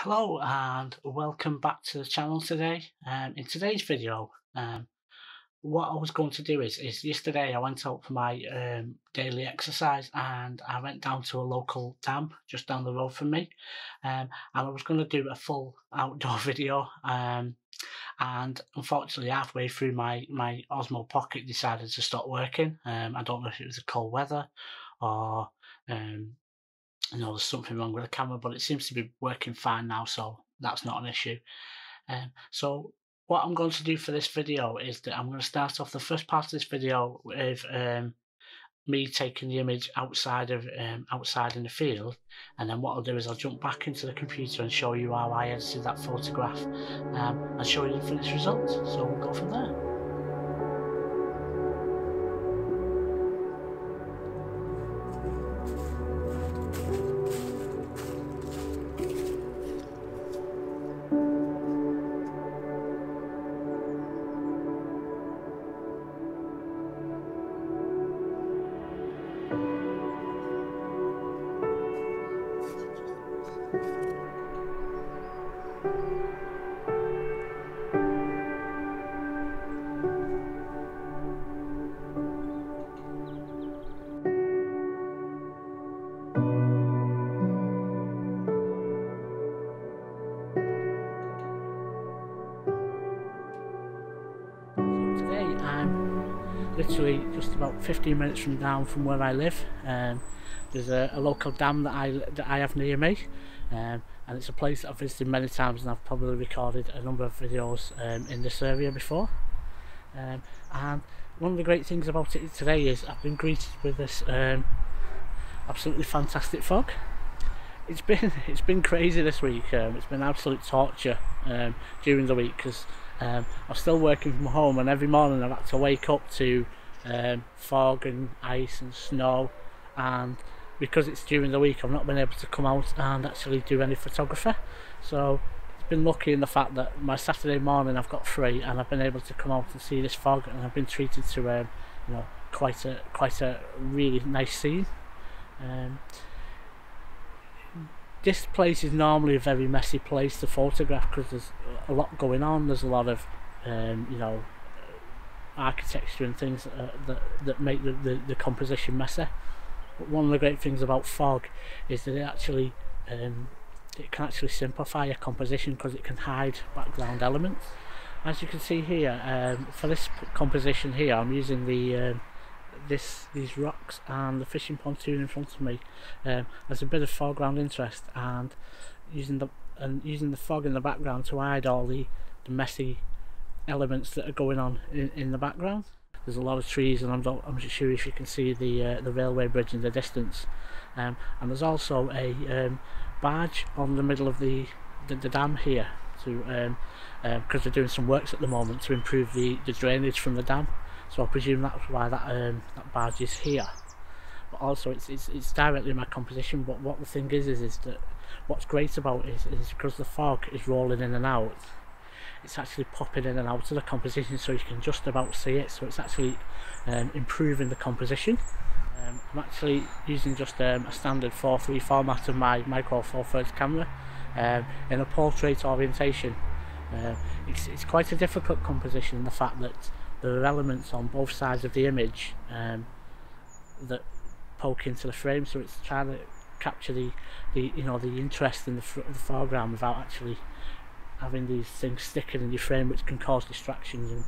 Hello and welcome back to the channel today. In today's video, what I was going to do is yesterday I went out for my daily exercise and I went down to a local dam just down the road from me, and I was going to do a full outdoor video, and unfortunately halfway through my Osmo Pocket decided to stop working. I don't know if it was the cold weather or there's something wrong with the camera, but it seems to be working fine now, so that's not an issue. So what I'm going to do for this video is that I'm going to start off the first part of this video with me taking the image outside in the field, and then what I'll do is I'll jump back into the computer and show you how I edited that photograph, and show you the finished result. So we'll go from there. I'm literally just about 15 minutes down from where I live. There's a local dam that I have near me, and it's a place that I've visited many times, and I've probably recorded a number of videos in this area before. And one of the great things about it today is I've been greeted with this absolutely fantastic fog. It's been crazy this week. It's been absolute torture during the week because I'm still working from home, and every morning I've had to wake up to fog and ice and snow, and because it's during the week I've not been able to come out and actually do any photography. So it's been lucky in the fact that my Saturday morning I've got free and I've been able to come out and see this fog, and I've been treated to quite a really nice scene. This place is normally a very messy place to photograph because there's a lot going on. There's a lot of architecture and things that make the composition messy. But one of the great things about fog is that it can actually simplify a composition because it can hide background elements. As you can see here, for this composition here, I'm using these rocks and the fishing pontoon in front of me as a bit of foreground interest, and using the fog in the background to hide all the messy elements that are going on in the background. There's a lot of trees, and I'm not sure if you can see the railway bridge in the distance, and there's also a barge on the middle of the dam here because they're doing some works at the moment to improve the drainage from the dam. So I presume that's why that barge is here. But also it's directly in my composition. But what the thing is that what's great about it is because the fog is rolling in and out, it's actually popping in and out of the composition, so you can just about see it. So it's actually improving the composition. I'm actually using just a standard 4:3 format of my Micro Four Thirds camera in a portrait orientation. It's quite a difficult composition in the fact that there are elements on both sides of the image that poke into the frame, so it's trying to capture the interest in the foreground without actually having these things sticking in your frame, which can cause distractions and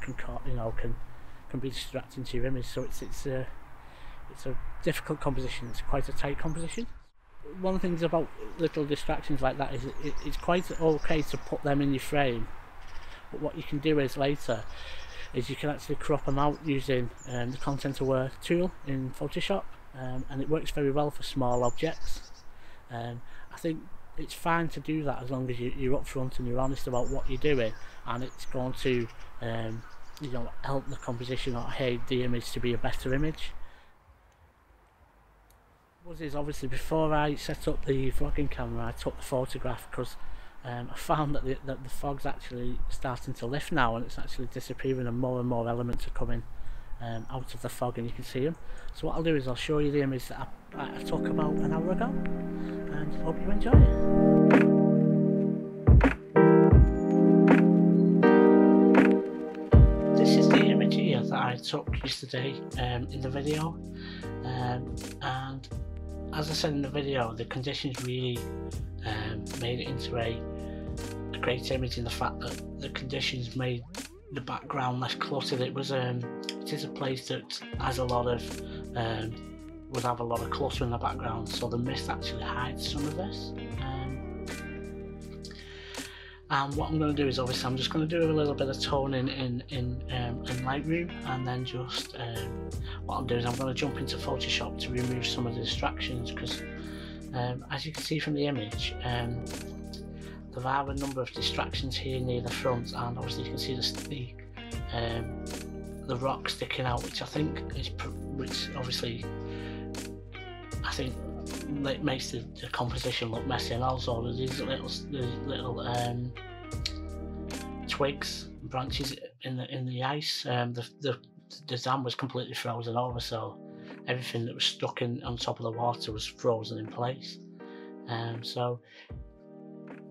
can be distracting to your image. So it's a difficult composition. It's quite a tight composition. One of the things about little distractions like that is it's quite okay to put them in your frame, but what you can do is later is you can actually crop them out using the Content Aware tool in Photoshop, and it works very well for small objects. I think it's fine to do that as long as you're upfront and you're honest about what you're doing, and it's going to help the composition or aid the image to be a better image. What is obviously, before I set up the vlogging camera, I took the photograph because I found that the fog's actually starting to lift now, and it's actually disappearing, and more elements are coming out of the fog, and you can see them. So what I'll do is I'll show you the image that I took about an hour ago, and hope you enjoy it. took yesterday in the video, and as I said in the video, the conditions really made it into a great image, in the fact that the conditions made the background less cluttered. It is a place that has a lot of would have a lot of clutter in the background, so the mist actually hides some of this. And what I'm going to do is, obviously, I'm just going to do a little bit of toning in Lightroom, and then just what I'll do is I'm going to jump into Photoshop to remove some of the distractions, because as you can see from the image, there are a number of distractions here near the front, and obviously you can see the rock sticking out, which I think is, which obviously I think it makes the composition look messy. And also there's these little twigs and branches in the ice. The dam was completely frozen over, so everything that was stuck on top of the water was frozen in place. So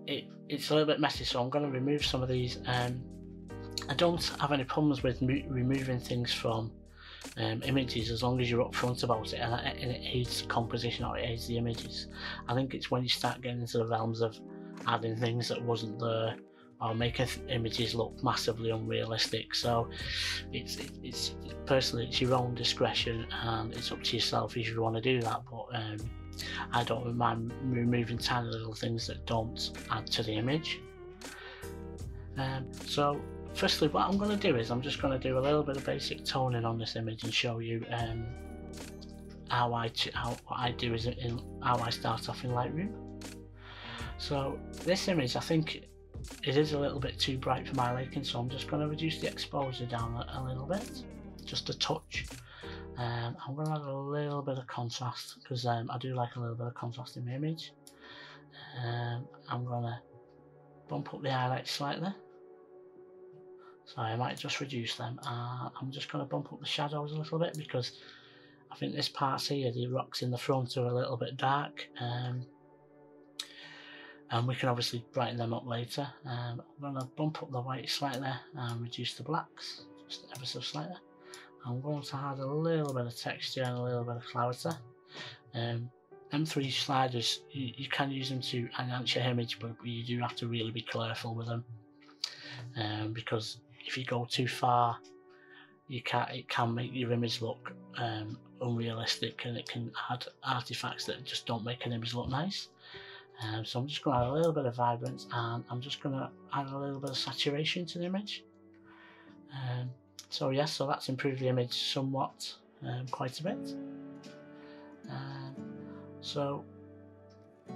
it's a little bit messy, so I'm going to remove some of these. I don't have any problems with removing things from images, as long as you're upfront about it and it aids the composition, or it aids the images. I think it's when you start getting into the realms of adding things that wasn't there, or making images look massively unrealistic. So it's personally, it's your own discretion, and it's up to yourself if you want to do that. But I don't mind removing tiny little things that don't add to the image. So firstly, what I'm going to do is I'm just going to do a little bit of basic toning on this image and show you what I do is how I start off in Lightroom. So this image, I think it is a little bit too bright for my liking, so I'm just going to reduce the exposure down a little bit, just a touch. I'm going to add a little bit of contrast, because I do like a little bit of contrast in my image. I'm going to bump up the highlights slightly. So I might just reduce them. I'm just going to bump up the shadows a little bit, because I think this part here, the rocks in the front, are a little bit dark, and we can obviously brighten them up later. I'm going to bump up the white slightly and reduce the blacks just ever so slightly. I'm going to add a little bit of texture and a little bit of clarity. M3 sliders, you can use them to enhance your image, but you do have to really be careful with them, because if you go too far, it can make your image look unrealistic, and it can add artifacts that just don't make an image look nice. So I'm just going to add a little bit of vibrance, and I'm just going to add a little bit of saturation to the image. So yes, so that's improved the image somewhat, quite a bit. So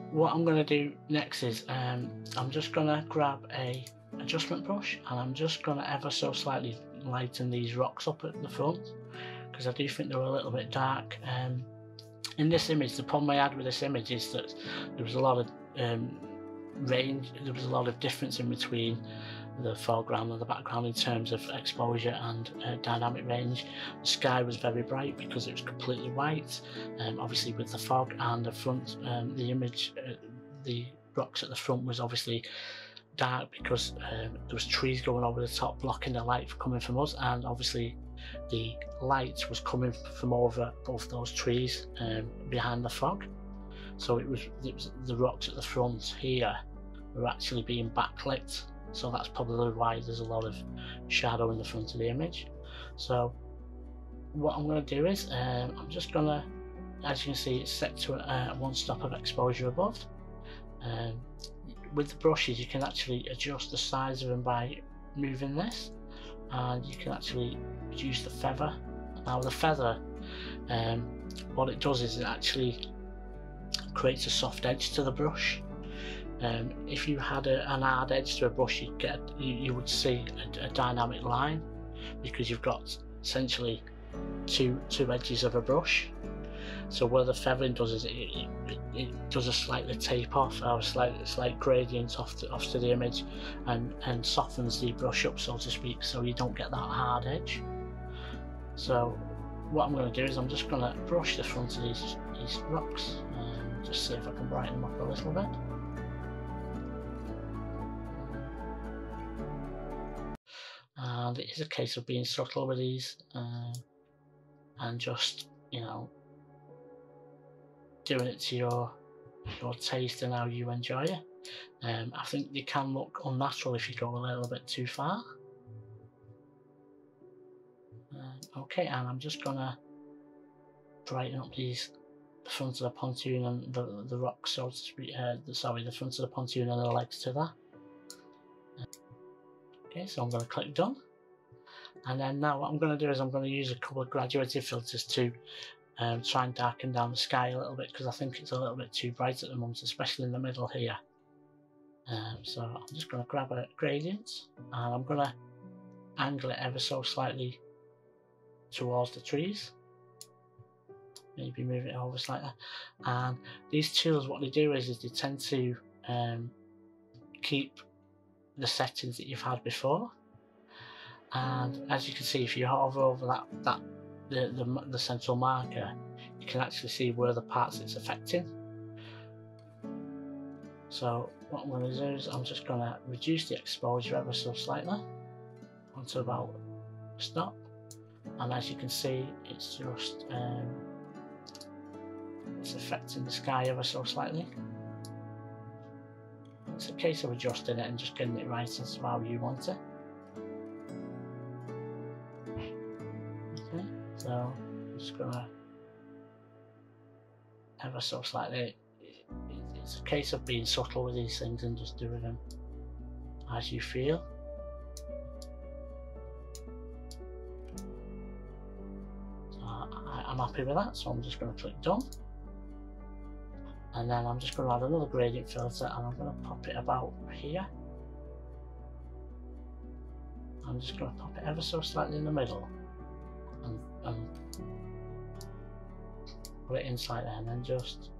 what I'm going to do next is I'm just going to grab a adjustment brush, and I'm just going to ever so slightly lighten these rocks up at the front, because I do think they're a little bit dark. In this image, the problem I had with this image is that there was a lot of range, there was a lot of difference in between the foreground and the background in terms of exposure and dynamic range. The sky was very bright because it was completely white, obviously with the fog, and the front, the image, the rocks at the front was obviously dark because there was trees going over the top blocking the light coming from us, and obviously the light was coming from over both those trees behind the fog. So it was the rocks at the front here were actually being backlit, so that's probably why there's a lot of shadow in the front of the image. So what I'm going to do is I'm just going to, as you can see, it's set to one stop of exposure above. With the brushes, you can actually adjust the size of them by moving this, and you can actually reduce the feather. Now the feather, what it does is it actually creates a soft edge to the brush. If you had an hard edge to a brush, you would see a dynamic line, because you've got essentially two edges of a brush. So where the feathering does is it does a slightly tape off, or a slight gradient off to the image, and softens the brush up, so to speak, so you don't get that hard edge. So what I'm going to do is I'm just going to brush the front of these rocks, and just see if I can brighten them up a little bit. and it is a case of being subtle with these and just, you know, doing it to your taste and how you enjoy it. I think they can look unnatural if you go a little bit too far. Okay, and I'm just gonna brighten up the front of the pontoon and the rock, so to speak. Sorry, the front of the pontoon and the legs to that. Okay, so I'm going to click done, and then now what I'm going to do is I'm going to use a couple of graduated filters to try and darken down the sky a little bit, because I think it's a little bit too bright at the moment, especially in the middle here. So I'm just going to grab a gradient and I'm going to angle it ever so slightly towards the trees. Maybe move it over slightly. And these tools, what they do is they tend to keep the settings that you've had before. And as you can see, if you hover over the central marker, you can actually see where the parts it's affecting. So what I'm going to do is I'm just going to reduce the exposure ever so slightly onto about stop, and as you can see, it's just it's affecting the sky ever so slightly. It's a case of adjusting it and just getting it right as to how you want it. Okay, so I'm just gonna ever so slightly. It's a case of being subtle with these things and just doing them as you feel. So I'm happy with that, so I'm just going to click done. And then I'm just going to add another gradient filter and I'm going to pop it about here. I'm just going to pop it ever so slightly in the middle and put it inside there, and then just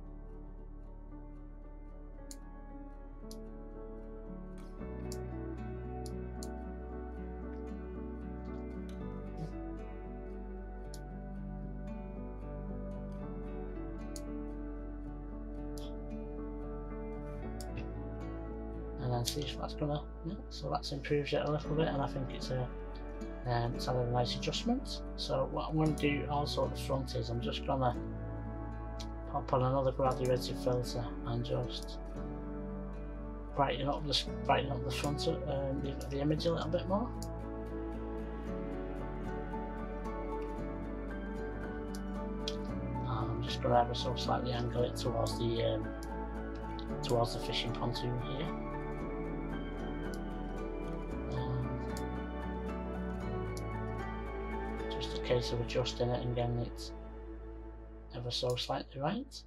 see if that's gonna, yeah, so that's improved it a little bit, and I think it's added a nice adjustment. So what I'm going to do also at the front is I'm just gonna pop on another graduated filter and just brighten up the front of the image a little bit more. And I'm just going to ever so slightly angle it towards the fishing pontoon here. Just a case of adjusting it and getting it ever so slightly right.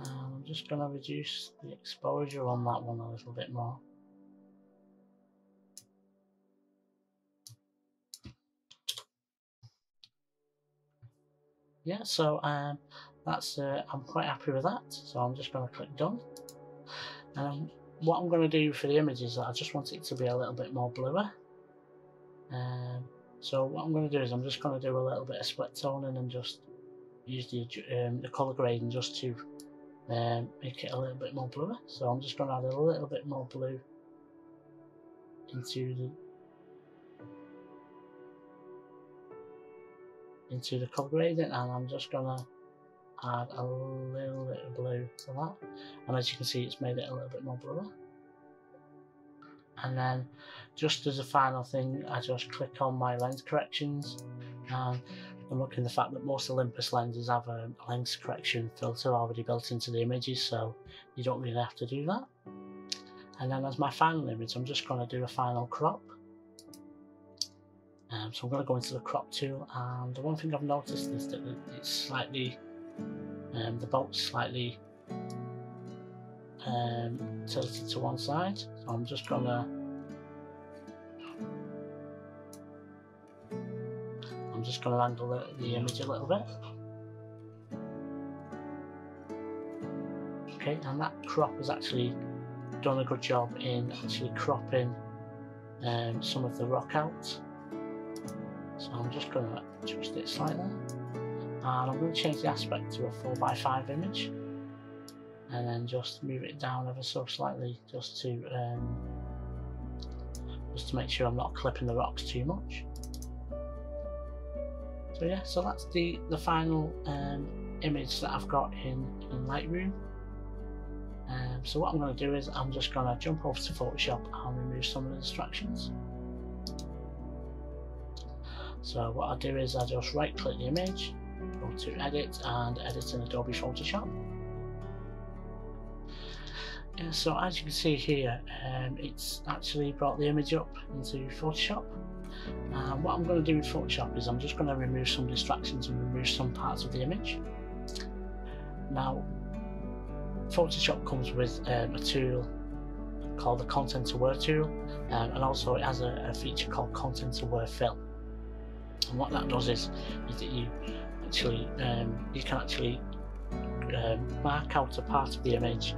I'm just going to reduce the exposure on that one a little bit more. Yeah, so that's I'm quite happy with that, so I'm just going to click done. What I'm going to do for the image is that I just want it to be a little bit more bluer. So what I'm going to do is I'm just going to do a little bit of split toning and just use the colour grading just to make it a little bit more bluer. So I'm just going to add a little bit more blue into the colour grading, and I'm just going to add a little bit of blue to that, and as you can see, it's made it a little bit more bluer. And then just as a final thing, I just click on my lens corrections, and I'm looking at the fact that most Olympus lenses have a lens correction filter already built into the images, so you don't really have to do that. And then as my final image, I'm just going to do a final crop. So I'm going to go into the crop tool, and the one thing I've noticed is that it's slightly, the boat's slightly tilted to one side. So I'm just going to angle the image a little bit. Okay, and that crop has actually done a good job in actually cropping some of the rock out. So I'm just going to adjust it slightly, and I'm going to change the aspect to a 4:5 image. and then just move it down ever so slightly, just to make sure I'm not clipping the rocks too much. So yeah, so that's the final image that I've got in Lightroom. So what I'm going to do is I'm just going to jump over to Photoshop and remove some of the distractions. So what I'll do is I'll just right click the image, go to edit and edit in Adobe Photoshop. Yeah, so as you can see here, it's actually brought the image up into Photoshop. What I'm going to do with Photoshop is I'm just going to remove some distractions and remove some parts of the image. Now, Photoshop comes with a tool called the Content Aware tool, and also it has a feature called Content Aware Fill. And what that does is that you can actually mark out a part of the image,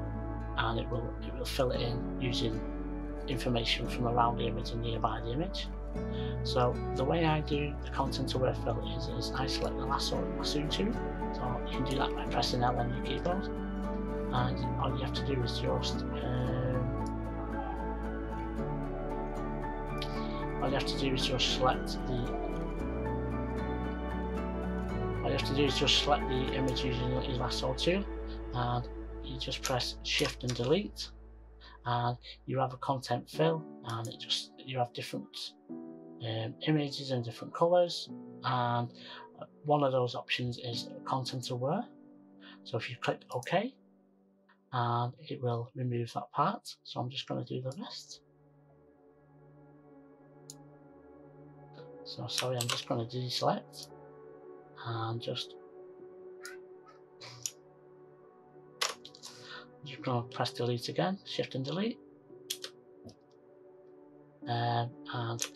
and it will fill it in using information from around the image and nearby the image. So the way I do the Content Aware Fill is I select the lasso tool. So you can do that by pressing L on your keyboard, and all you have to do is just select the image using your lasso tool, and you just press Shift and Delete, and you have a content fill, and you have different images in different colors, and one of those options is Content Aware. So if you click OK, and it will remove that part. So I'm just going to do the rest. So sorry, I'm just going to deselect and just going to press delete again, Shift and Delete, and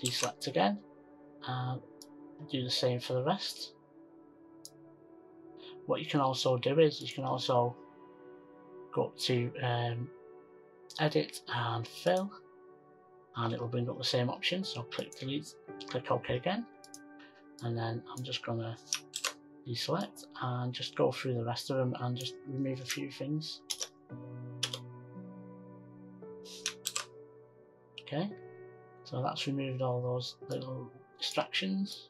deselect again, and do the same for the rest. What you can also do is you can also go up to edit and fill, and it will bring up the same option. So click delete, click OK again, and then I'm just going to deselect and just go through the rest of them and just remove a few things. Okay, so that's removed all those little distractions.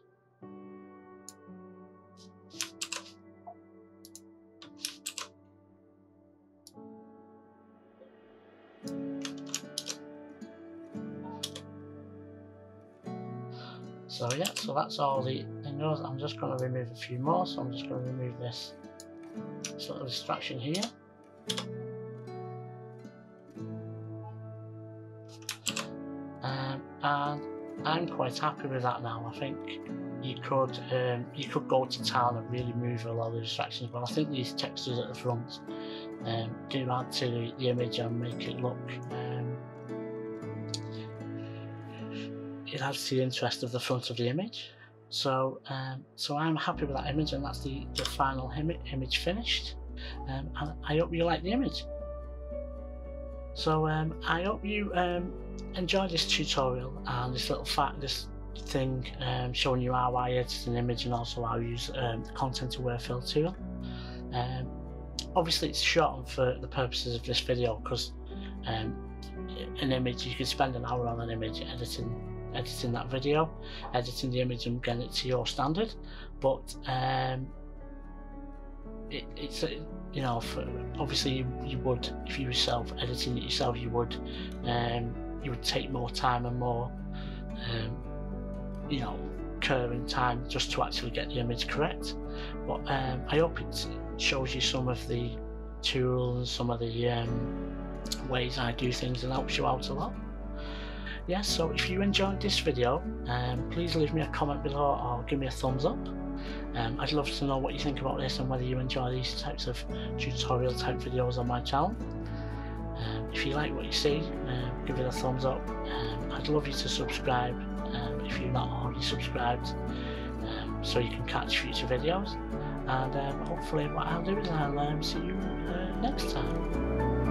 So yeah, so that's all the things. I'm just going to remove a few more, so I'm just going to remove this sort of distraction here. And I'm quite happy with that now. I think you could go to town and really move a lot of the distractions, but I think these textures at the front do add to the image and make it look it adds to the interest of the front of the image. So so I'm happy with that image, and that's the final image finished. And I hope you like the image. So I hope you enjoyed this tutorial and this little thing showing you how I edit an image and also how I use the Content Aware Fill tool. Obviously it's shortened for the purposes of this video, because an image, you could spend an hour on an image editing that video, editing the image and getting it to your standard, but it's you know, obviously you would, if you were editing it yourself, you would take more time and more you know, curving time just to actually get the image correct. But I hope it shows you some of the tools, some of the ways I do things, and helps you out a lot. Yes, so if you enjoyed this video, please leave me a comment below or give me a thumbs up. I'd love to know what you think about this and whether you enjoy these types of tutorial type videos on my channel. If you like what you see, give it a thumbs up. I'd love you to subscribe if you're not already subscribed, so you can catch future videos. And hopefully what I'll do is I'll see you next time.